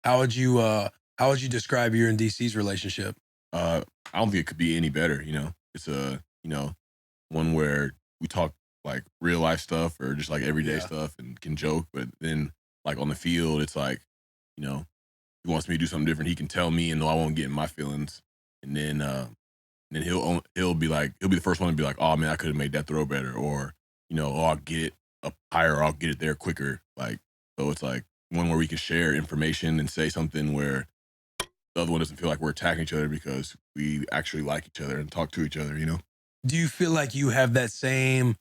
How would you describe your and DC's relationship? I don't think it could be any better. It's one where we talk like real life stuff or just like everyday Yeah. stuff and can joke, but then like on the field, it's like, you know, he wants me to do something different. He can tell me, and no, I won't get in my feelings. And then he'll be like, he'll be the first one to be like, oh man, I could have made that throw better, or oh, I'll get it up higher, or I'll get it there quicker. Like, so it's like one where we can share information and say something where the other one doesn't feel like we're attacking each other because we actually like each other and talk to each other. Do you feel like you have that same,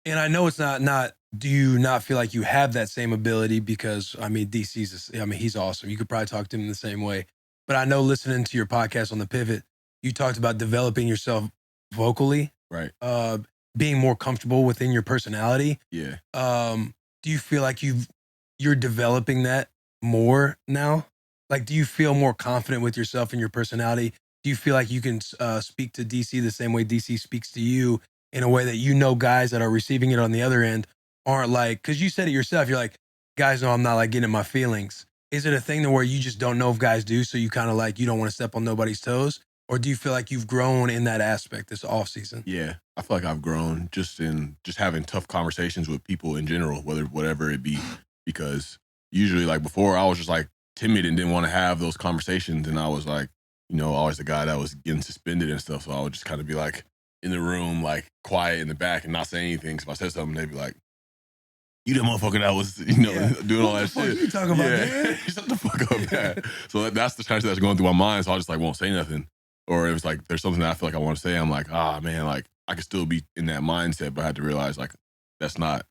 and I know it's not do you not feel like you have that same ability because I mean I mean he's awesome. You could probably talk to him in the same way. But I know listening to your podcast on the Pivot, you talked about developing yourself vocally, Right. uh being more comfortable within your personality. Yeah. Do you feel like you're developing that more now? Like, do you feel more confident with yourself and your personality? Do you feel like you can speak to DC the same way DC speaks to you in a way that guys that are receiving it on the other end aren't like? Because you said it yourself, you're like, guys know I'm not like getting in my feelings. Is it a thing to where you just don't know if guys do, so you kind of like you don't want to step on nobody's toes, or do you feel like you've grown in that aspect this off season? Yeah. I feel like I've grown just in just having tough conversations with people in general, whatever it be. Because usually like before I was just like timid and didn't want to have those conversations. And I was like, always the guy that was getting suspended and stuff. So I would just kind of be like in the room, like quiet in the back and not say anything. So if I said something, they'd be like, you the motherfucker that was, Yeah. doing all What the that fuck shit. you talking about, Yeah. man? Shut the fuck up, man. So that's the kind of shit that's going through my mind. So I just like won't say nothing. Or it was like there's something that I feel like I want to say. I'm like, man, like I could still be in that mindset, but I had to realize like that's not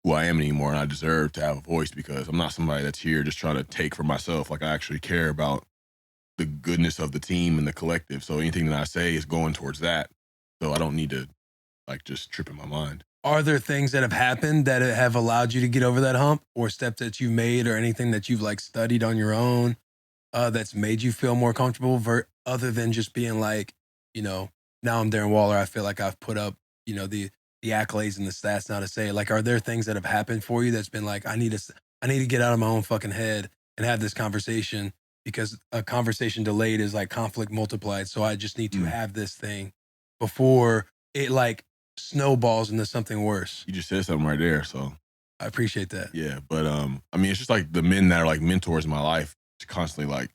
who I am anymore. And I deserve to have a voice because I'm not somebody that's here just trying to take for myself. Like I actually care about the goodness of the team and the collective. So anything that I say is going towards that. So I don't need to like just trip in my mind. Are there things that have happened that have allowed you to get over that hump, or steps that you've made, or anything that you've like studied on your own, that's made you feel more comfortable other than just being like, you know, now I'm Darren Waller. I feel like I've put up, the accolades and the stats now to say it. Like, are there things that have happened for you that's been like, I need to get out of my own fucking head and have this conversation because a conversation delayed is like conflict multiplied. So I just need to Mm. have this thing before it like snowballs into something worse. You just said something right there. So I appreciate that. yeah, but I mean, it's just like the men that are like mentors in my life, it's constantly like,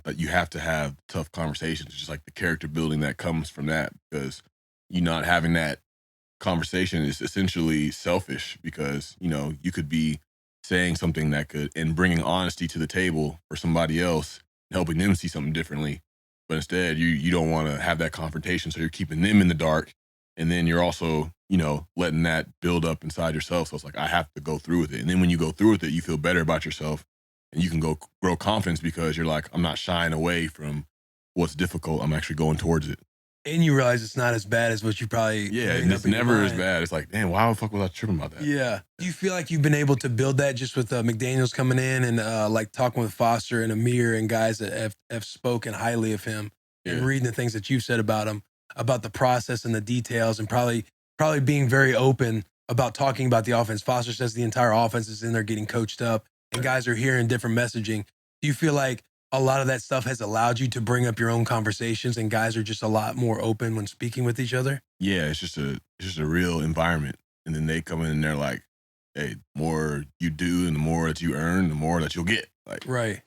that you have to have tough conversations. It's just like the character building that comes from that because you not having that conversation is essentially selfish because, you could be saying something that could and bringing honesty to the table for somebody else and helping them see something differently. But instead, you don't want to have that confrontation, so you're keeping them in the dark, and then you're also, letting that build up inside yourself. So it's like I have to go through with it, and then when you go through with it, you feel better about yourself, and you can go grow confidence because you're like, I'm not shying away from what's difficult. I'm actually going towards it. And you realize it's not as bad as what you probably Yeah, made and up it's in your never as mind. bad. It's like, damn, why the fuck was I tripping about that? Yeah. Do you feel like you've been able to build that just with McDaniels coming in and like talking with Foster and Amir and guys that have spoken highly of him and Yeah. reading the things that you've said about him, about the process and the details, and probably being very open about talking about the offense. Foster says the entire offense is in there getting coached up and guys are hearing different messaging. Do you feel like a lot of that stuff has allowed you to bring up your own conversations and guys are just a lot more open when speaking with each other? Yeah, it's just a real environment. And then they come in and they're like, hey, the more you do and the more that you earn, the more that you'll get. Like, Right.